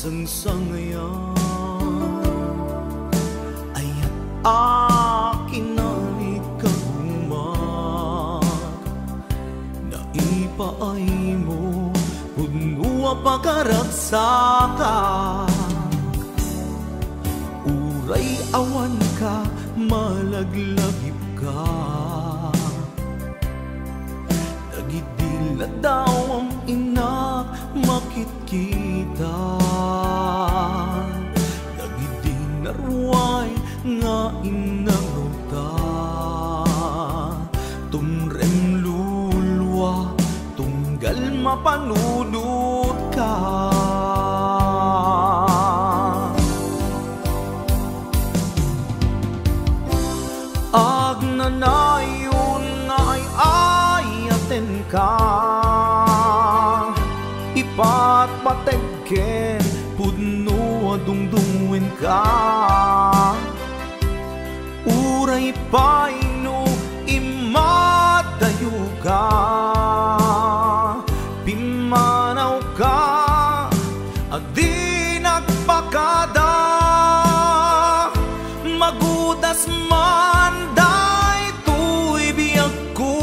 sangsangayan ay akin na ikagumat na ipaay mo punua pagkaragsakan uray awan ka malaglagip ka nagidila daw ang inak makitkita nagidinarway nga inaruta tumrem lulwa tunggal mapanunod ka agnanayon nga ay ayaten ka ipatpategken pudno adungdungin ka uray paino imadayo ka pimanaw ka adi nagpakada magudas man day tuy biyag ko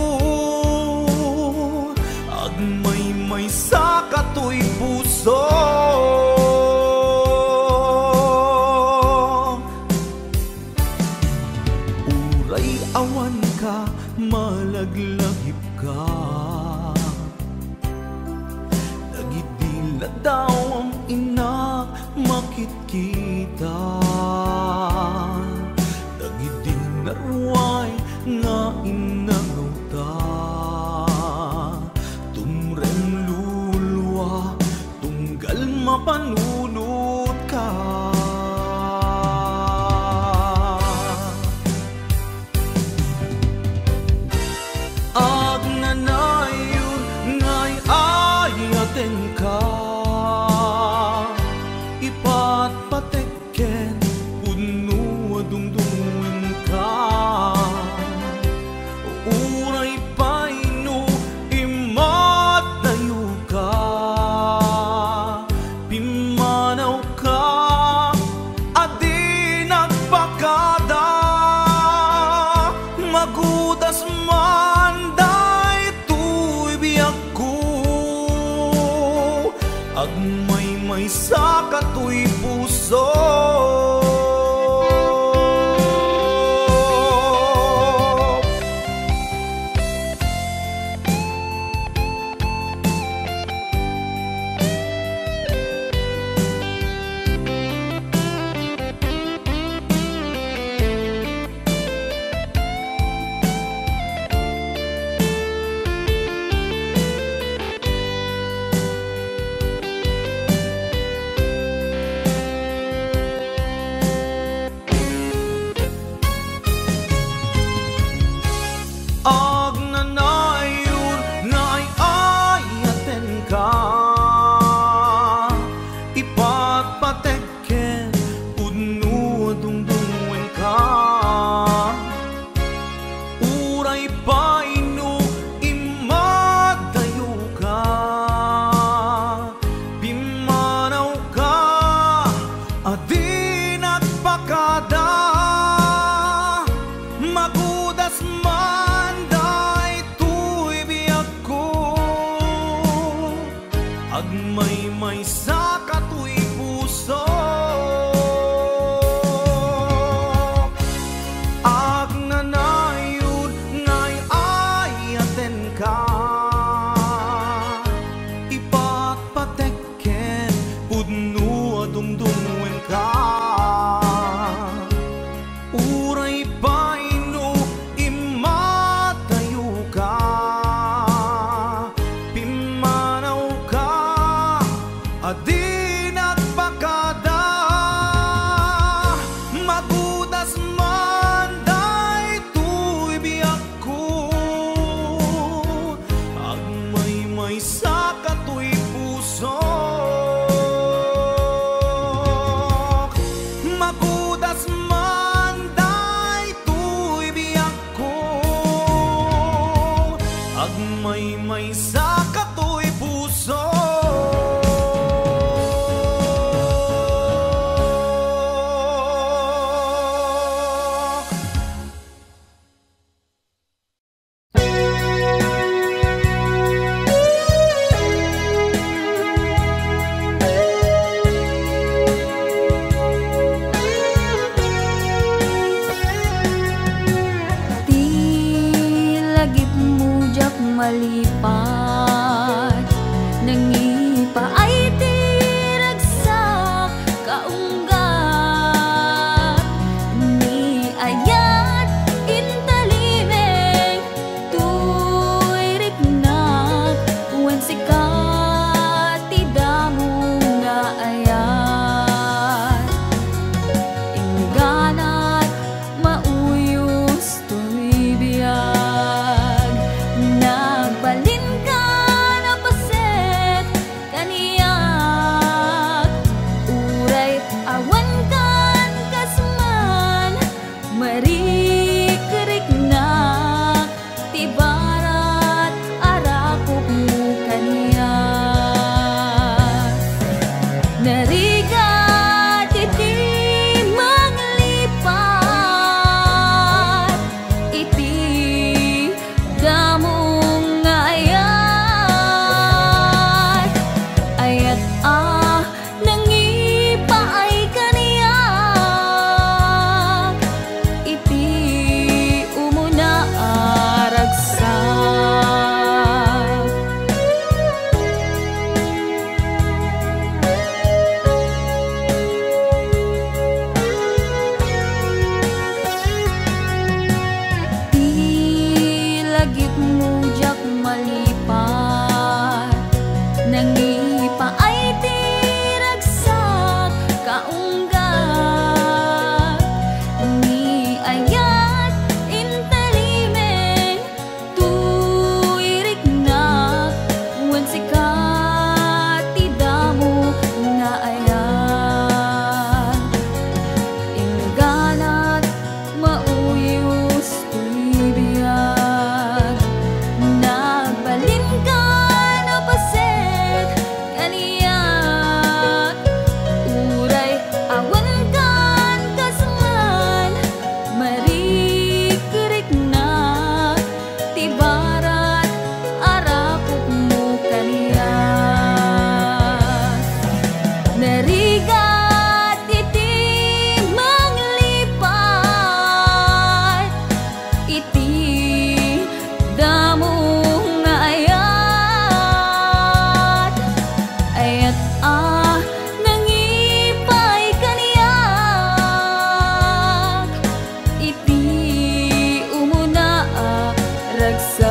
agmay sa katoy puso uray awan ka malaglagip ka nagidila daw ang inak makitkita nagidinarway nga inaruta tumrem lulwa tunggal mapanunod ka agnanayon nga'y ayaten ka ipatpatekken puno adungdungin ka uray paino imatayo ka pimanaw ka adi nagpakada magudas man day tuy biyag ko agmay sa katoy puso malipat nangipa ay tiragsak kaunggat ni ayat intalimeng tuiriknak wan sikat tidamo nga ayat ingganat mauyos to'y biyag nagbalin ka na paset kaniyak uray awan kan kasman marikiriknak tibarat arakop mo kaniyak narigat iti maglipat iti damong ayat ayat nangipa ay kaniyak iti umuna aragsak di lagip mo jak malipat nangipa ay tiragsak kaunggat ni ayat intalimeng tuiriknak wan sikat tidamo nga ayat ingganat mauyos to'y biyag nagbalin ka na paset kaniyak uray awan kan kasman marikiriknak tibarat arakop mo kaniyak narigat iti maglipat iti damong ayat ayat nangipay kaniyak iti umuna ragsak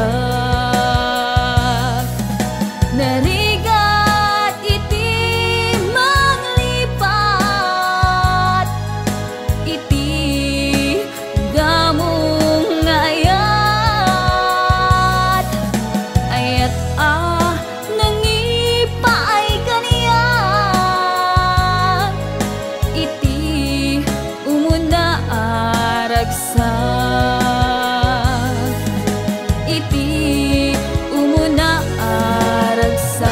narigat iti maglipat iti damong ayat ayat nangipa ay kaniyak iti umuna aragsak iti umuna aragsak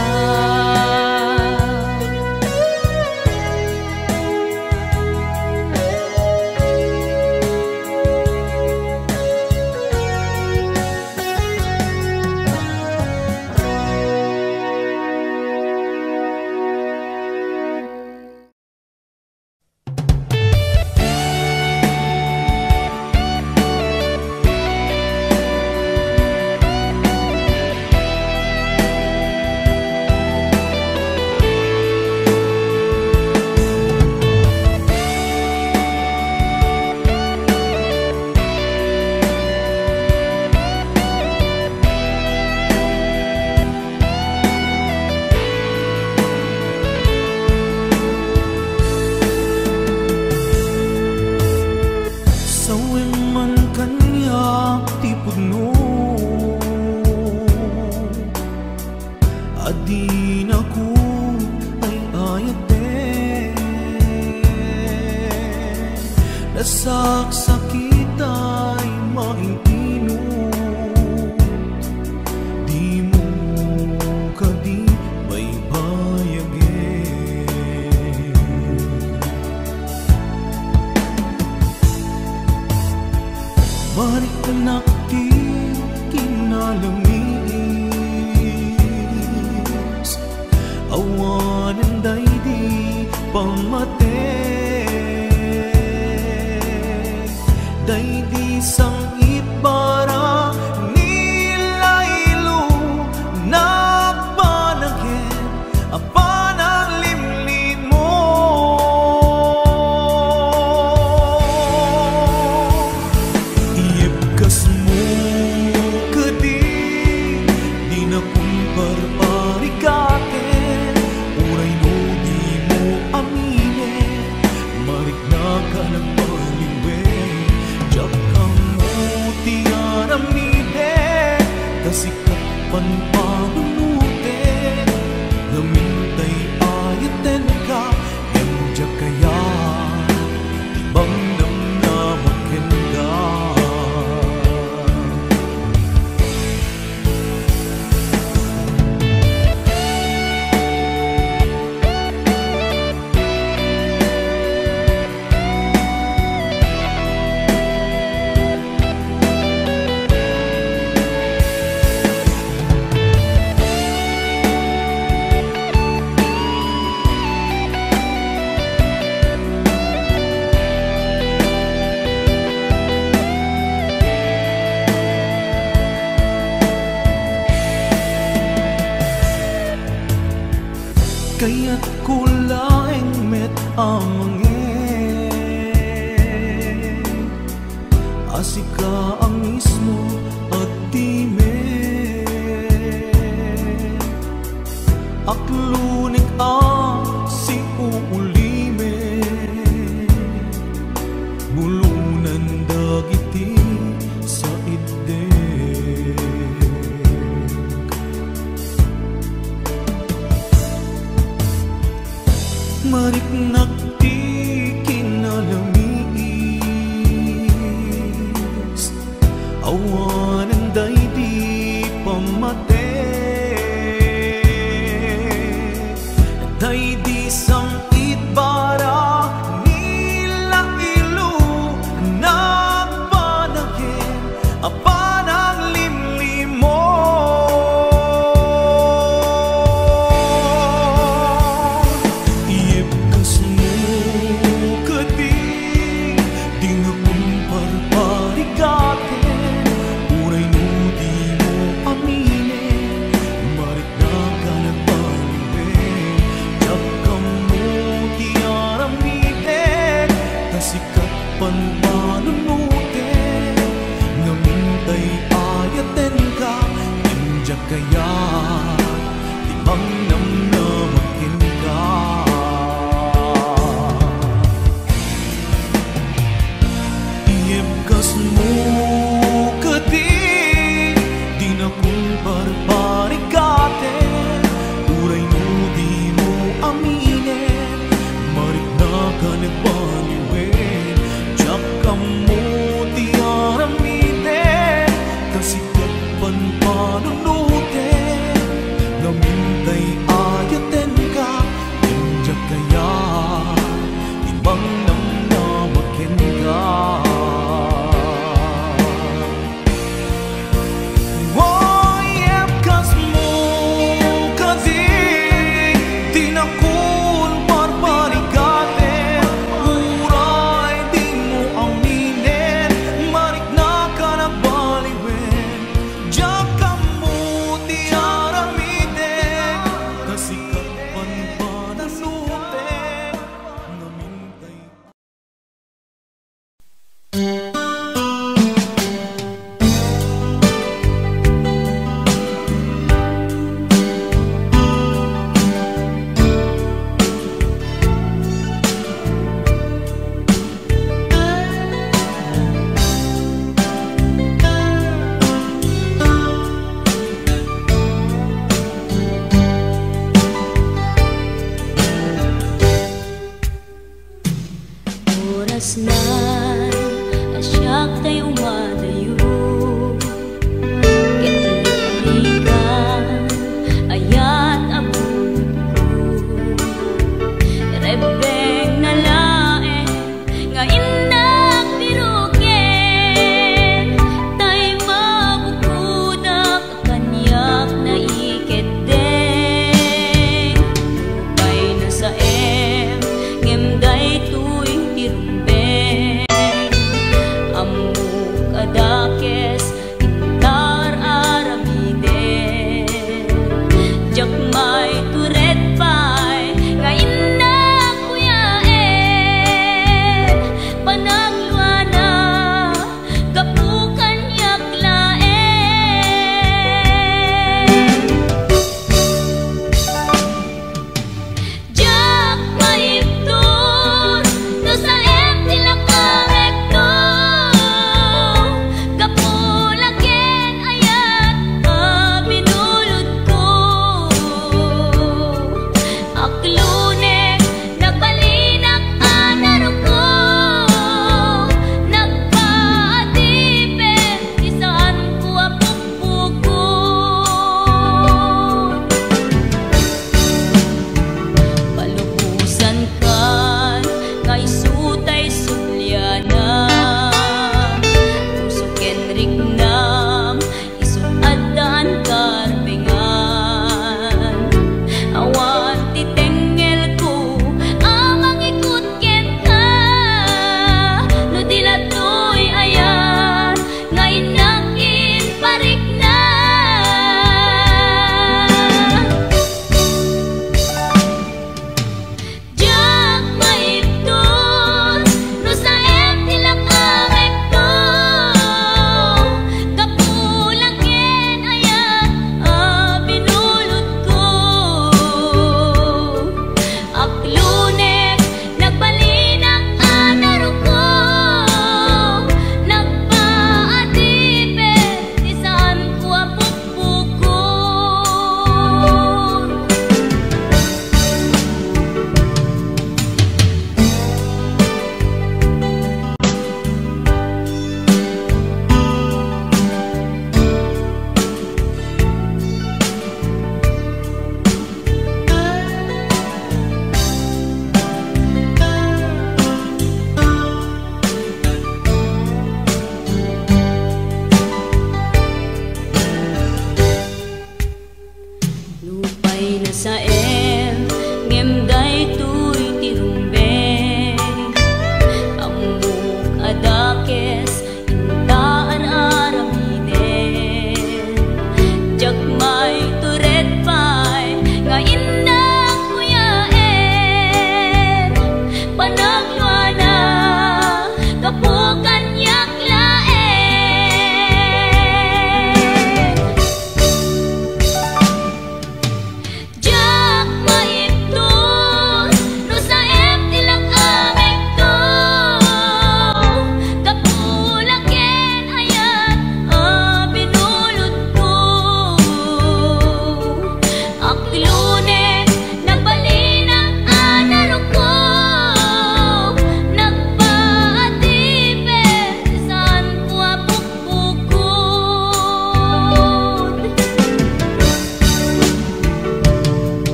Sawin man kaniyak ti pudno adin ako ay ayate nasaksakit ay maintino di mo kadi may bayage marikanak ti kinalamis awanan daydi pamate daydi sang itbara nilaylo marik na ka nagpaliwe. Diyak kang mutiara mide, kasikat panpanunute, namintay ayaten ka, yang diyak kaya, ibang namnamakin ka. Kaya't kulaing met amangin, asika ang mismo at time, aklunik ang si uulime, bulunan dagiti sa ide. Marik nakti kinalamis, awanan daydi pamate, daydi sangit bara nila ilu, nagpanagin apanang limlimo. Panpanunute, namintay ayaten ka, injak kaya, timang namnamakin ka. Iyebkas mo kati, di na kung barbarikate, uray no di mo aminin, marik na ka nagbaliwe. Kamu tiara mide, kasikat panpanunute, namintay ayaten ka, injak kaya, ibang namnamakin ka. Iyebkas mo kasi, di na kun barbarikate, asyak tayo madayo, kitlikan ayat abun ko, rebeng na lae nga indak birugen, tay mabukudak kanyak na iketeng, lupay na sa ngemday tuwing tirumbe, amuk ada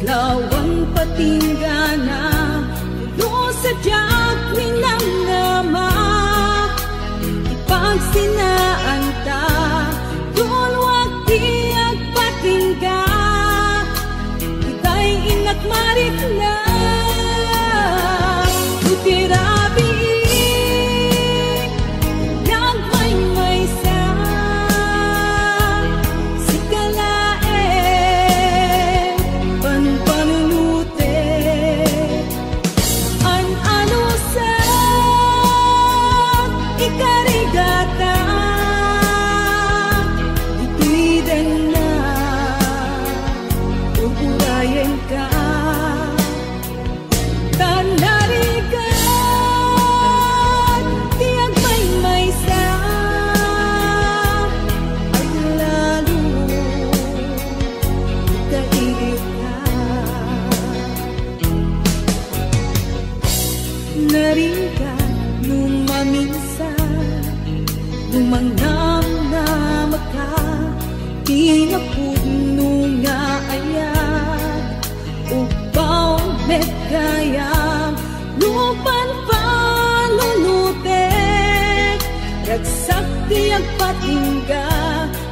Lawang patinggana, puno sa diyak minamnama. Ipagsinaan ta, doon wag tiyag patingga. Ita'y inak marit na, utirabi. Lumangnam na maka, tinapudno nga ayat, upaw met kayang lupan panunutek. Ragsak tiyag patingga,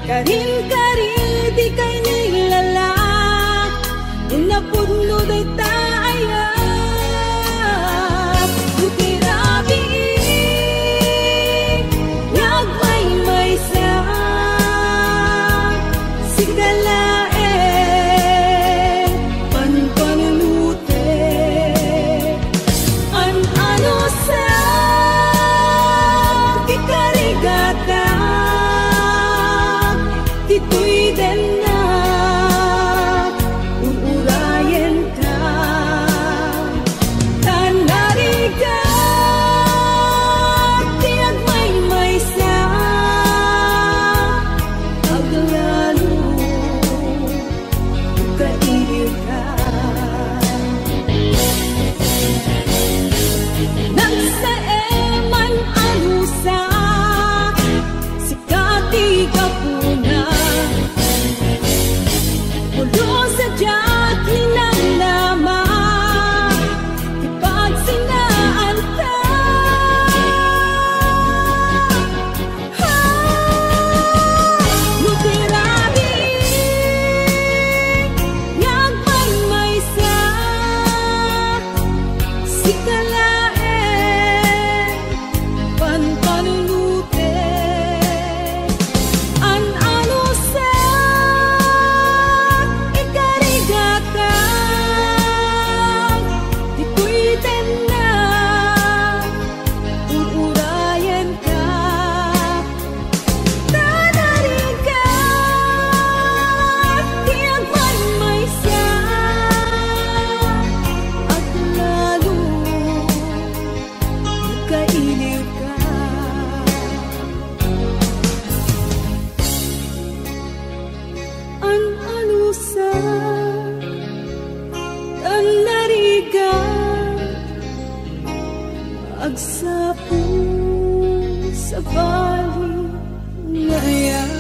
karin-karin di kay nilalak, unapudno day taayat. Utirabi ito'y din na uurayan ka. Tanarigat tiyag may sa aglalo kailid ka. Nagsaeman anusa sikati ka puna, pulo sa diyak minamnama. Ipagsinaan ta, lutirabi ngag may sa sikalaen panpanulute. An-ano sa ikarigatan, ito'y na uurayan ka. Tanarigat tiyag may sa at lalo kailiw ka. An-ano sa tanarigat, agsapo sa bali ngayon.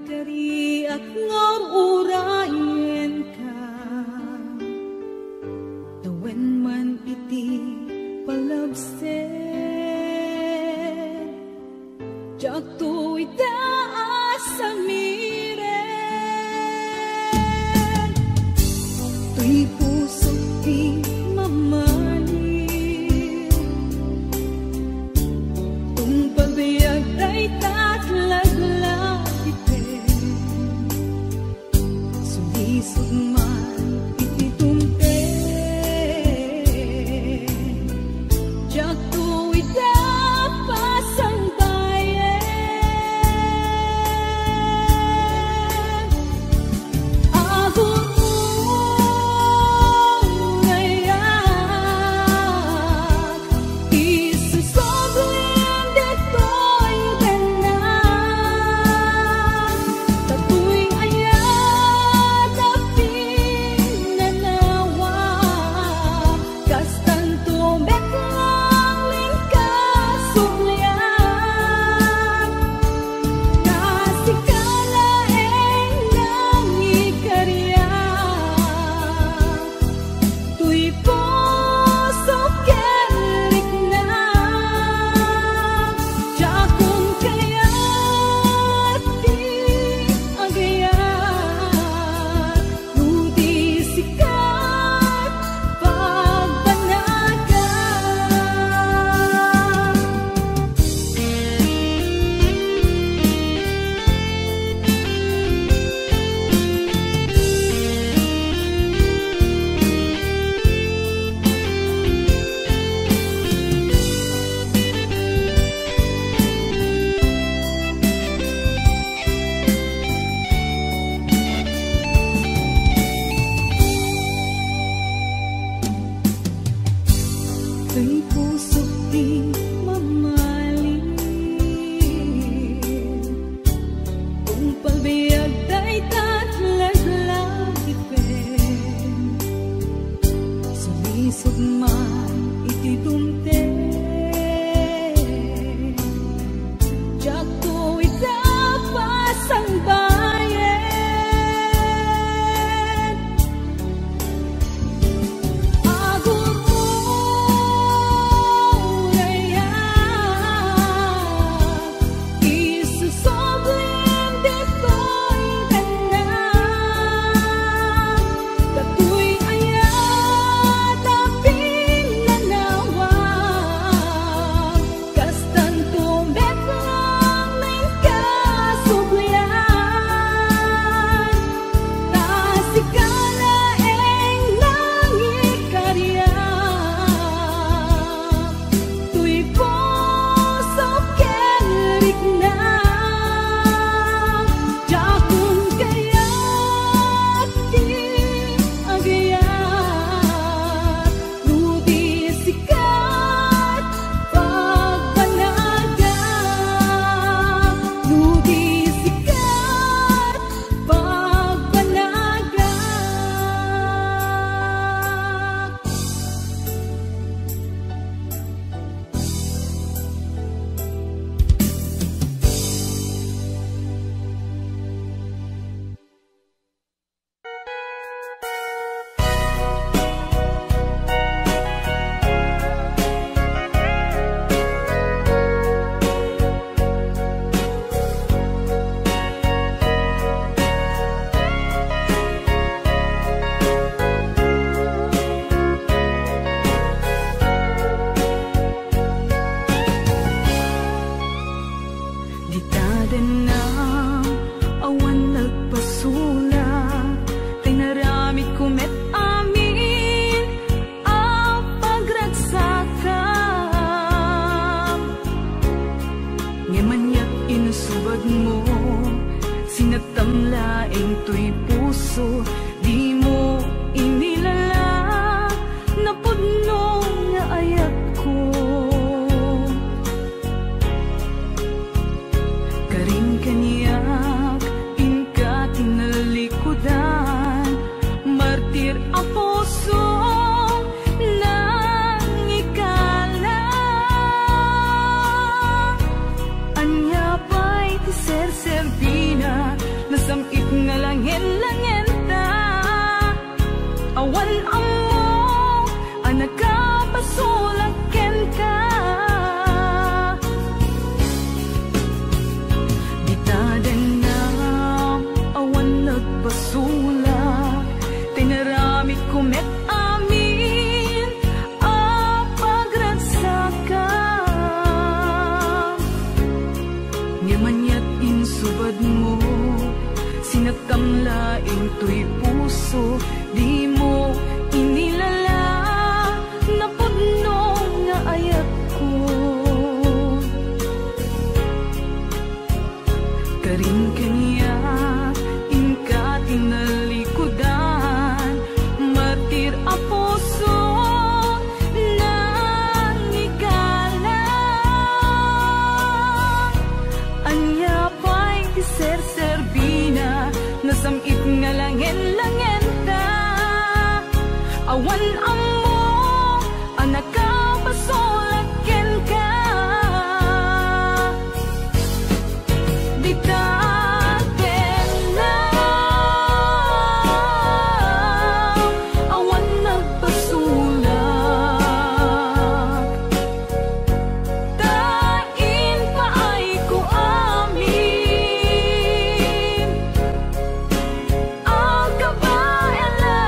kariak ngururayan ka tawen man iti palabsen jak tu itaas sa miren tuy puso di mamanin tung pagbiag ay tatlaglag iten sulisog man iti tumten jak tu itapas ang bayan agon nasamit nga langin-langin ta. Awan amo ang nagkapasulaken ka. Bitadan na awan nagbasulak, tinaramit kumet amin ang pagragsakan. Ngamanyat insubad mo, sinakamlaing to'y puso, di mo inilala na pudno nga ayat ko. Karin kanya inka tinalikudan, martir a puso nang igalang. Anya pa'y ser-serbina, nasamit nga langin-langin ta. Awan amo ang nakapasulaken ka. Bitaten na awan nagpasulak, tain pa ay ko amin ang kabayanan.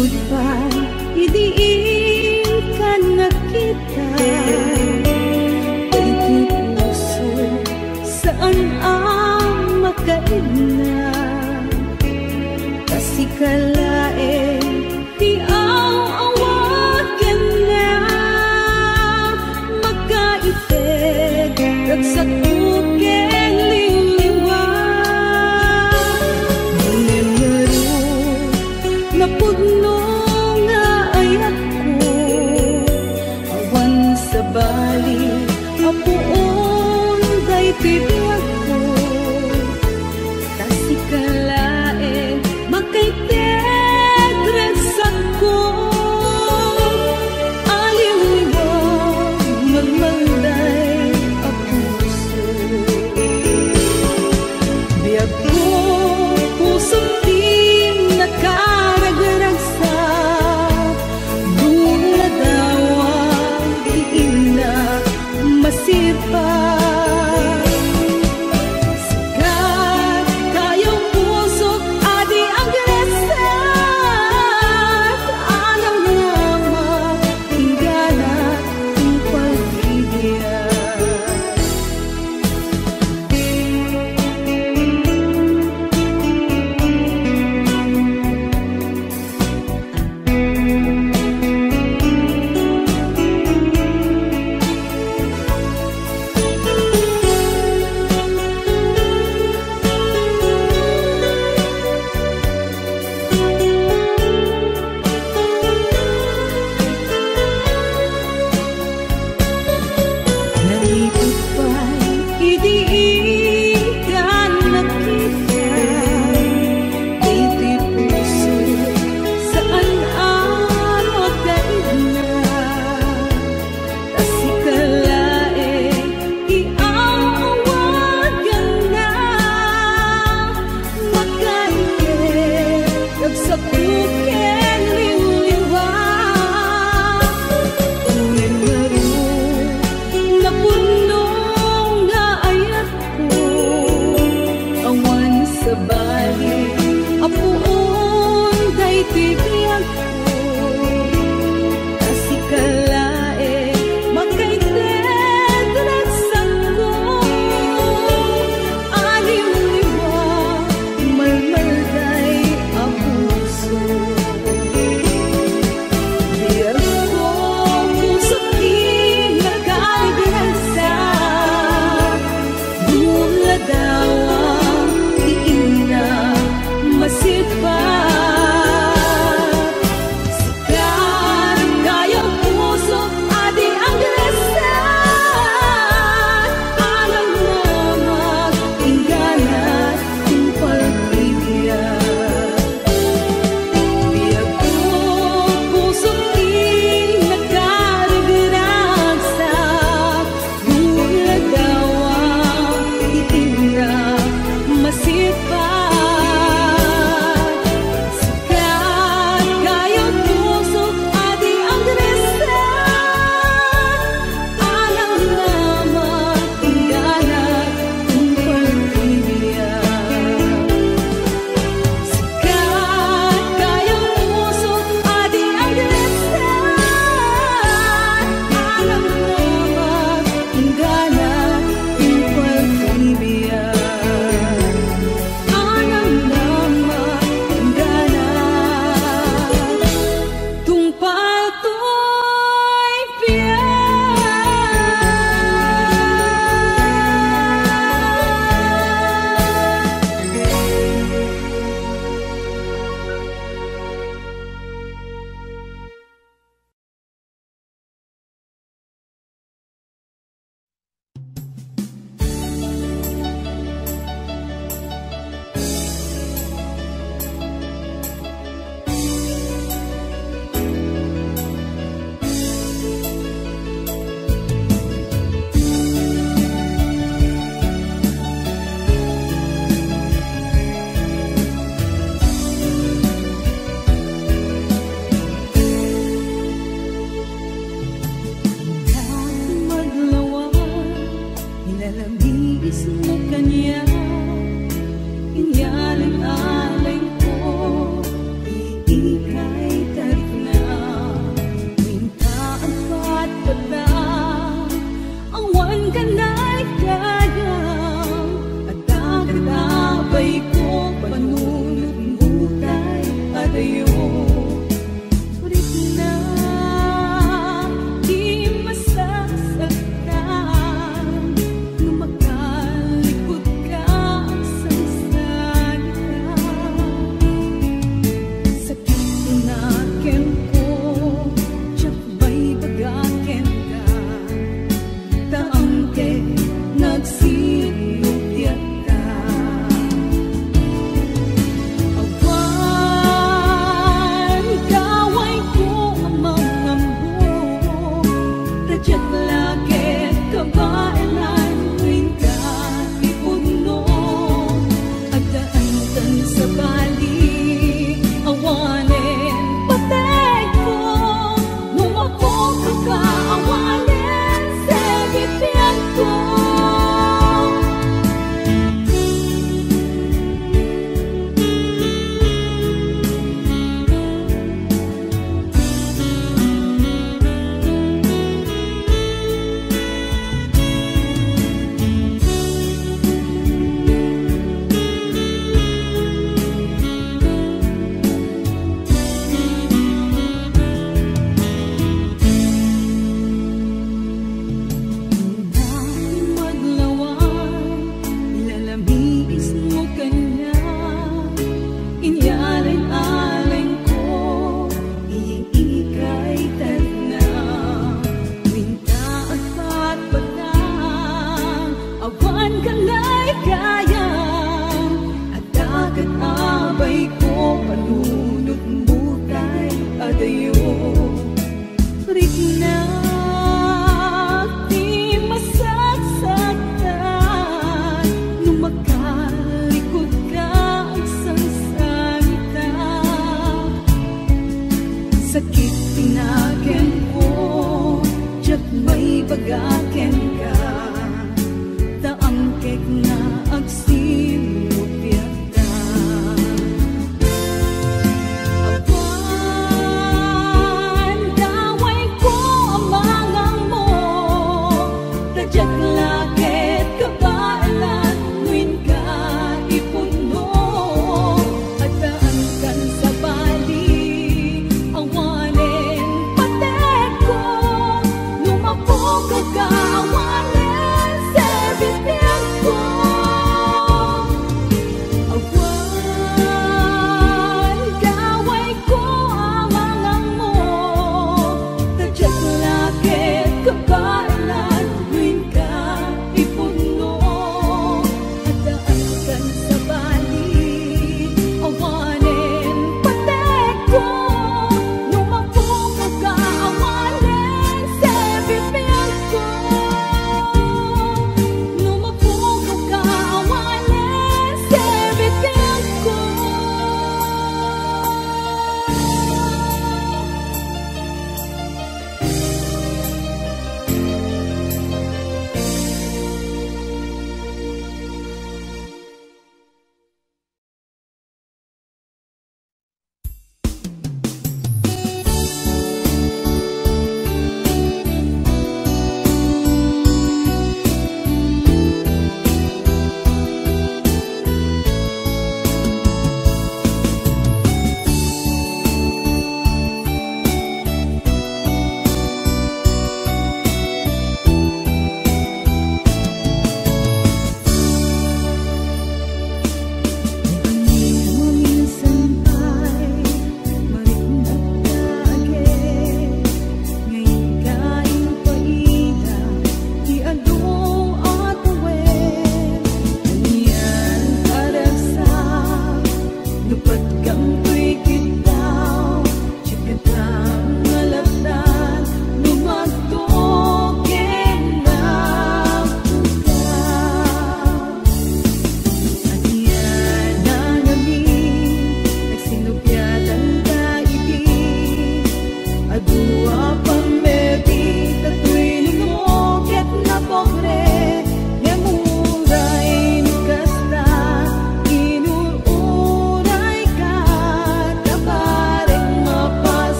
Pud pa idiin ka na kita, kay di puso saan ang makaigna. Kasi kalae di awaken na magkaited ragsak ukeng liliwan. Numero na pudno nga ayat ko, awan sa bali apuon day bibiyag ko. Kasi kalae magkaited ragsak ko, aliw-iwag magmalday ang puso. Biyag ko pusong di nakaragdarag sa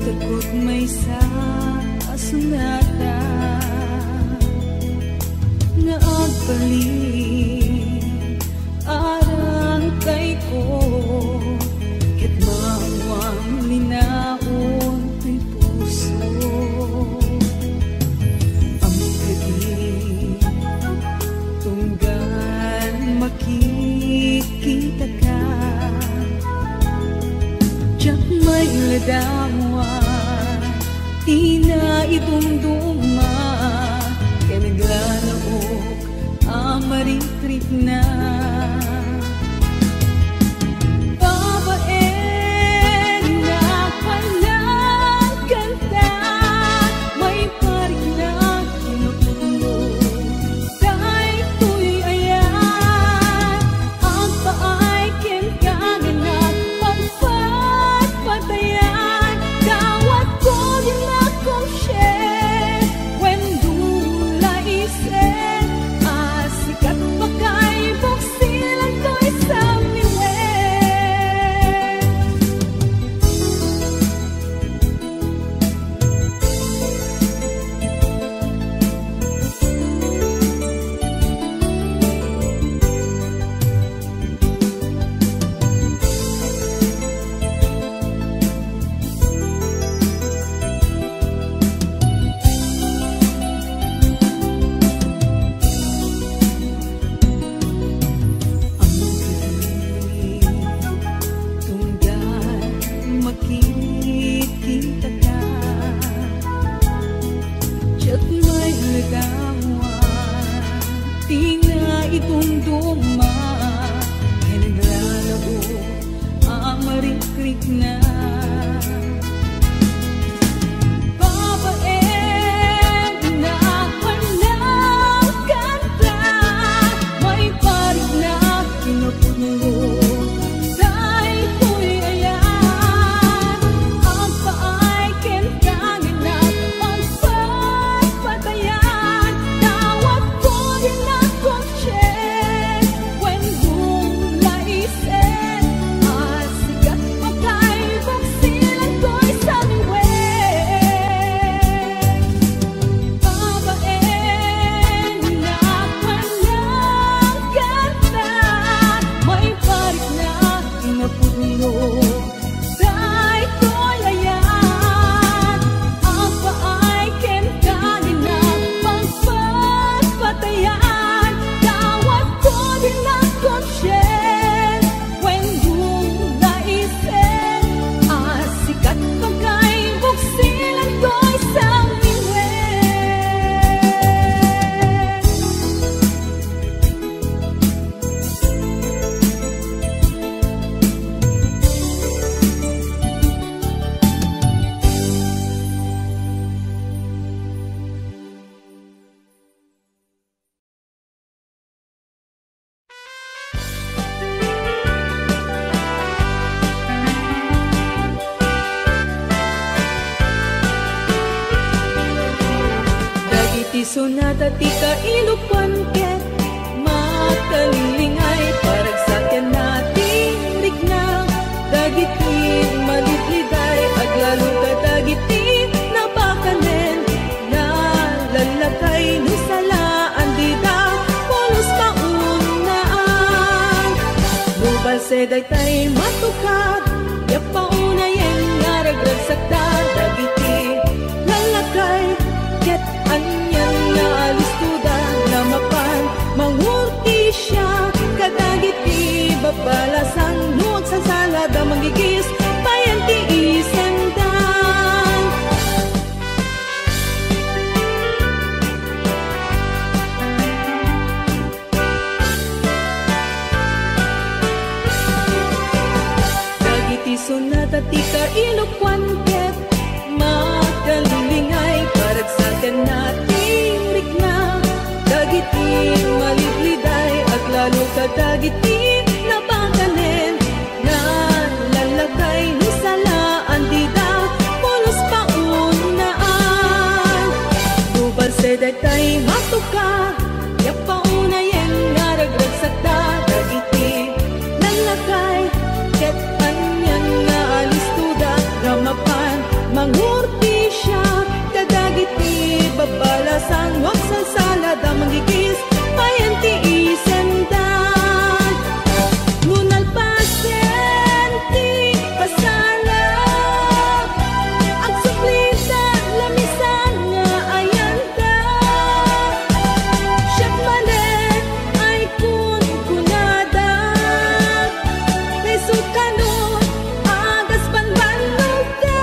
Takot may sa asunata nga agbalik arang kay ko ket mawang linaon ay puso ang kadi tunggal makikita ka jak may ladawa tina idumduma kaya naglalaok amaritrit na babae na palang kanta may paring na kinukulo dahil ko'y ayan ang paay kinkanganak pagpatpatayan dawat ko din akong share when dula isen asikat bakay buksilan ko'y sa miwen tunggal makikita ka Diyak may lagawa tina idumduma kaya naglalabo amarikrik na babae na palang kanta may parig na kinukulo dahil ko'y ayan ang paay kinkanganak pagpatpatayan tawag ko din akong share when dula isen asikat bakay buksilan ko'y sa miwen babae na palang kanta may parik na inapulo dahil ko'y ayan ang paay kinkanganak pagpatpatayan tawag ko din akong share when dula isen asikat bakay buksilan ko'y sa miwen dagiti sonata ti kailupan ket makalingay paragsakyan natin rigna dagiti malipliday aglalo ka dagiti napakanen na lalakay no salaan dida polos paunaan lubal seday tay matukad ya paunayen nga ragragsakda dagiti lalakay ket anyan nga alistuda na mapan mangurti siya kadagiti babalasang nuag sa salada magigis payanti isendan dagiti sonata ti kailupan ket makalingay paragsakyan natin rigna dagiti malibliday at lalo ka dagiti napakanen na lalakay no salaan dida polos paunaan lubal seday tay matuka ya paunayen nga ragragsakda dagiti lalakay ket anyan nga alistuda ramapan mangu nortisya kadagiti babalasan wag sa salada magigis payan tiisendan ngunal pasyente pasala ang suplida lamisan nga ayanda siyak malet ay kunada kay sukanot agas panbanog da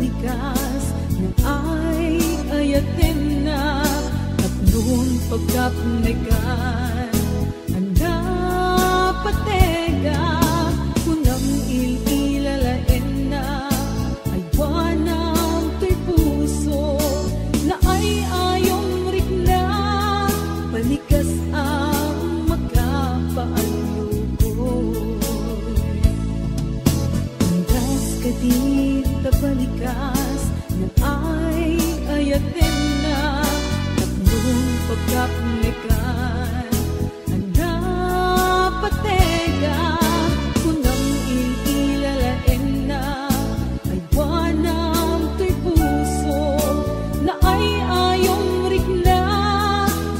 balikas na ay ayatin na tatlong pagkapnekan anda patega kunang ililalain na ay wanang to'y puso na ay ayong rikna balikas ang magkapaalukoy andas ka din tabalikas na ay ayatin na tatlong pagkapnekan anda patega kunang ililalain na ay wanang to'y puso na ay ayong rikna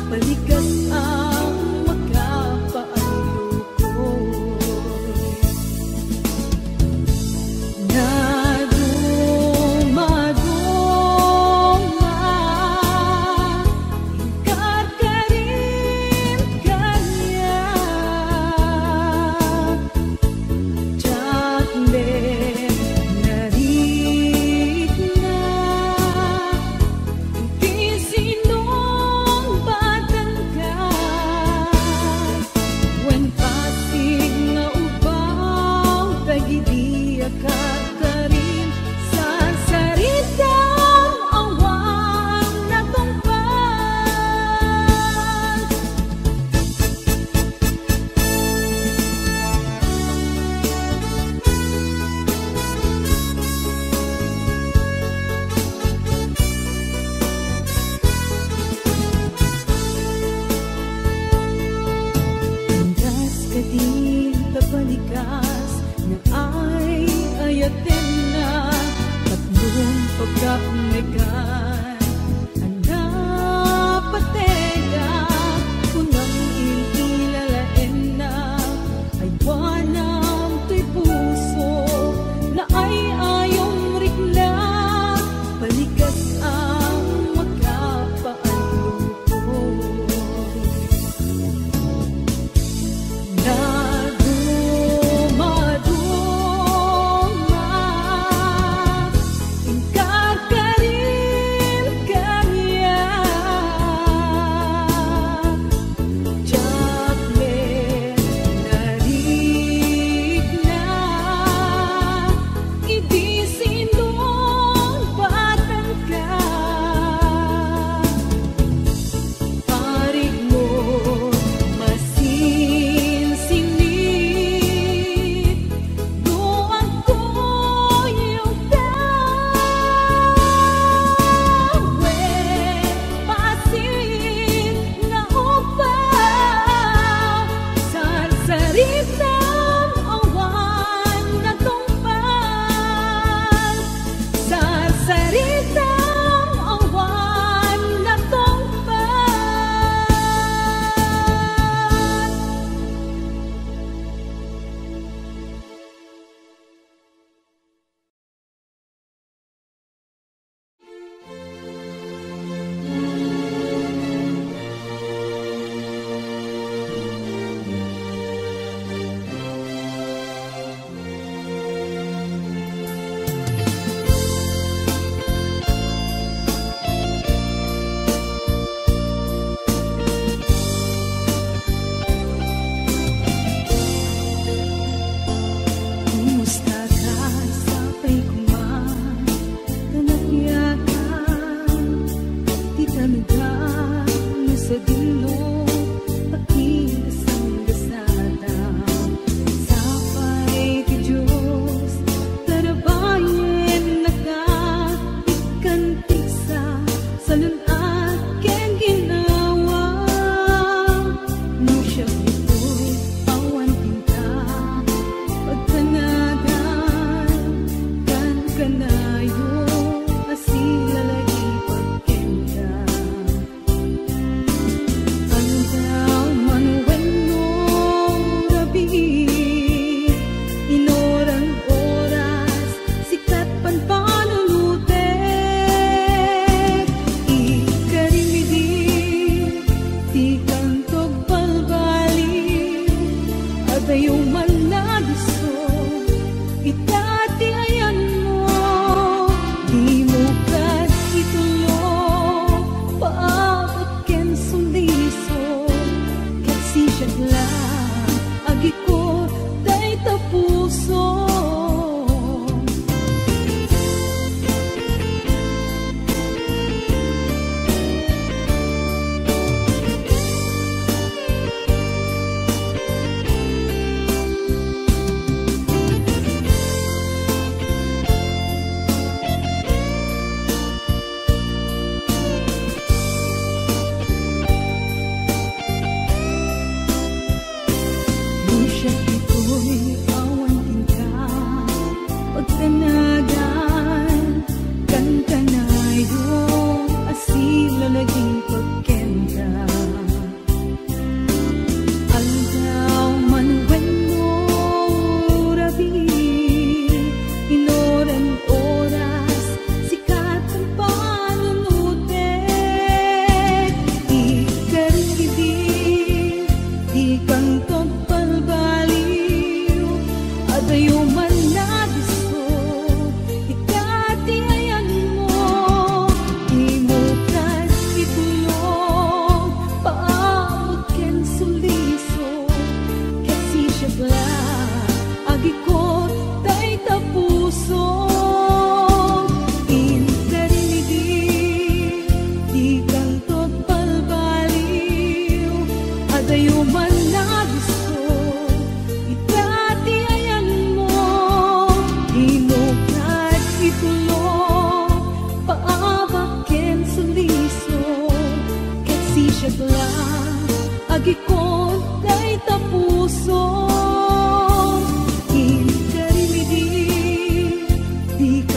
balikas ang magkapaalukoy na dumaduma karkarin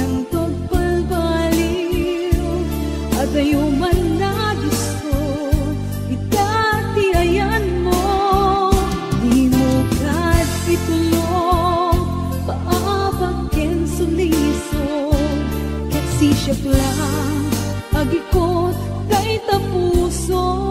kang pagpalbaliw at ayuman na gusto itati ayan mo di mo kat itulong paabaken suliso ket si siya lang agikot kay tapuso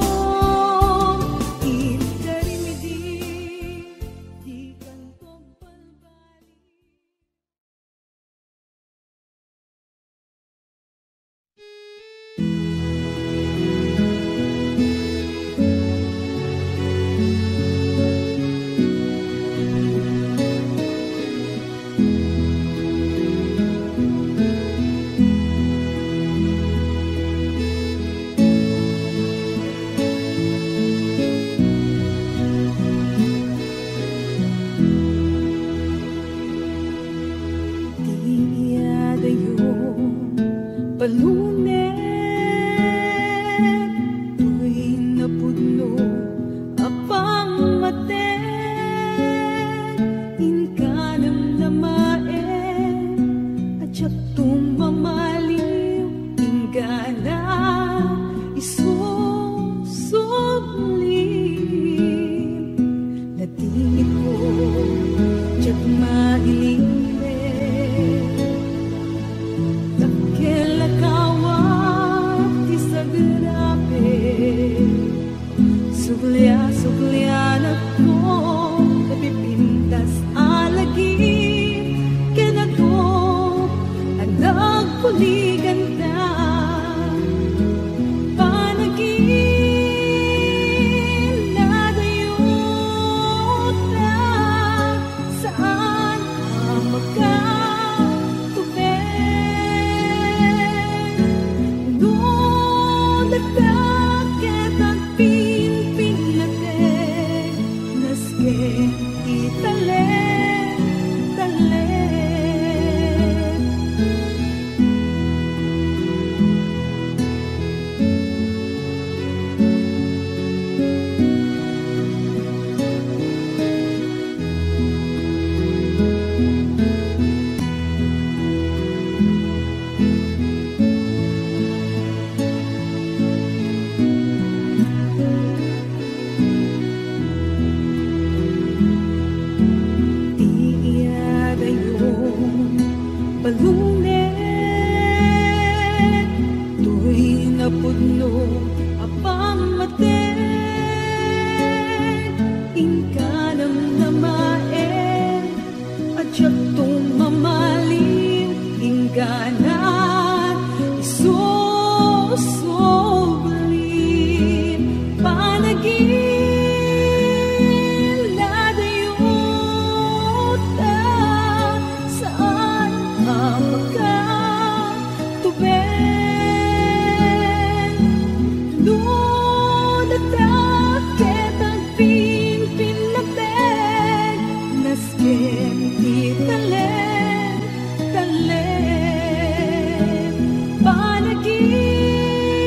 panagin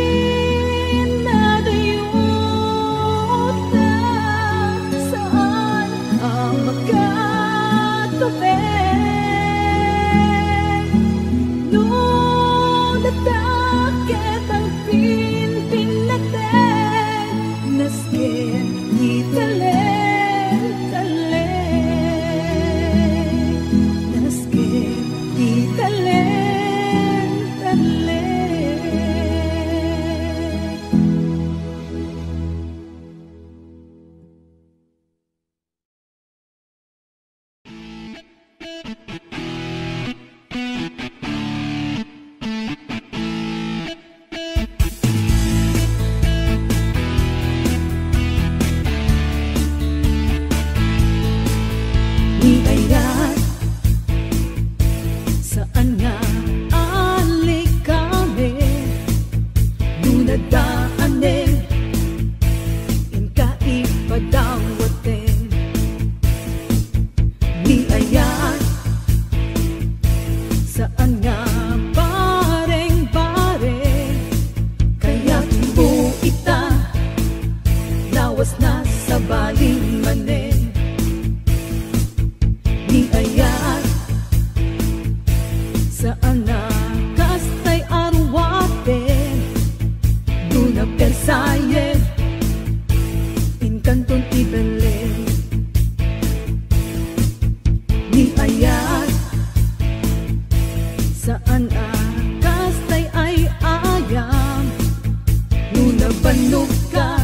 Ipanog ka,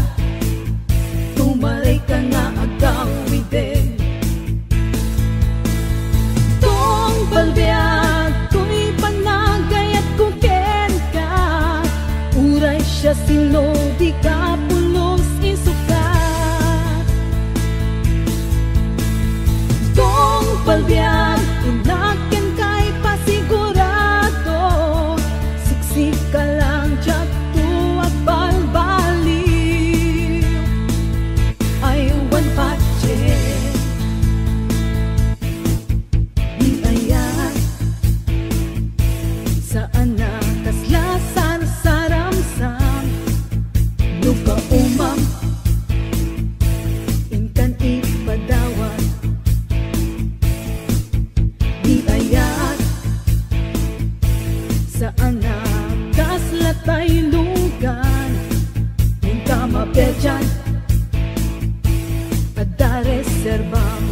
tumaray ka nga agawin din. Tong balbiag, to'y panagay at kuken ka. Uray siya sino, di ka pulos isukat. Tong balbiag, inakin kay pasigurado. Siksik ka lang dyan to at balbaliw. Aywan patse di ayan. Saan na kaslasan saramsam lupa umam inkan ipadawat di ayan. Saan na kaslatay lugan inka mapedyan ada reservam.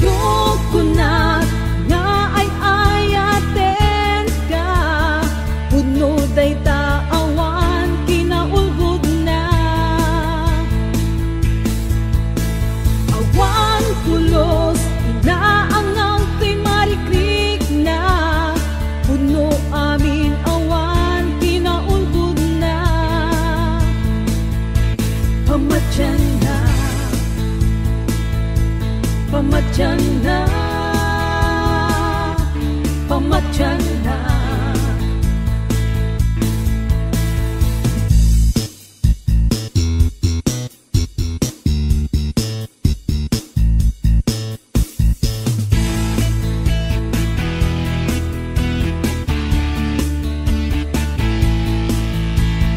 Dokunat nga ay ayaten ka, puno day taawan kinaulbud na. Awan pulos inaangaw to'y marikrik na, puno amin awan kinaulbud na. Pamatyan na, pamatyan na, pamatyan na.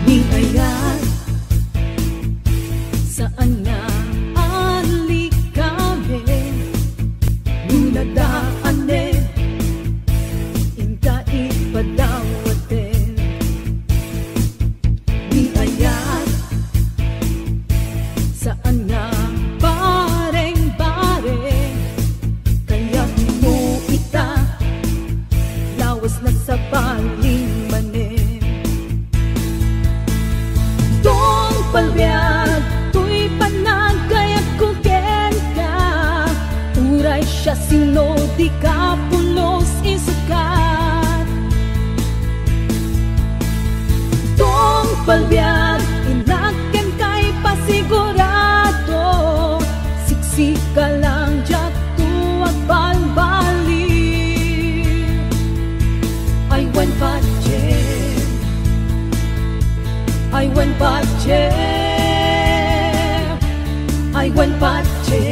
Di ayan, saan nga ali kami nunadaanin inka ipadawatin. Di ayan, saan nga bareng-bareng kaya mo ita lawas na sa baling manin. Tong palbiag, to'y panagay at kuken ka. Uray siya sino, di ka pulos isukat. Tong palbiag, inaken kay pasigurado. Siksik ka lang dyan to at balbaliw. Aywan patse, aywan patse, aywan patse.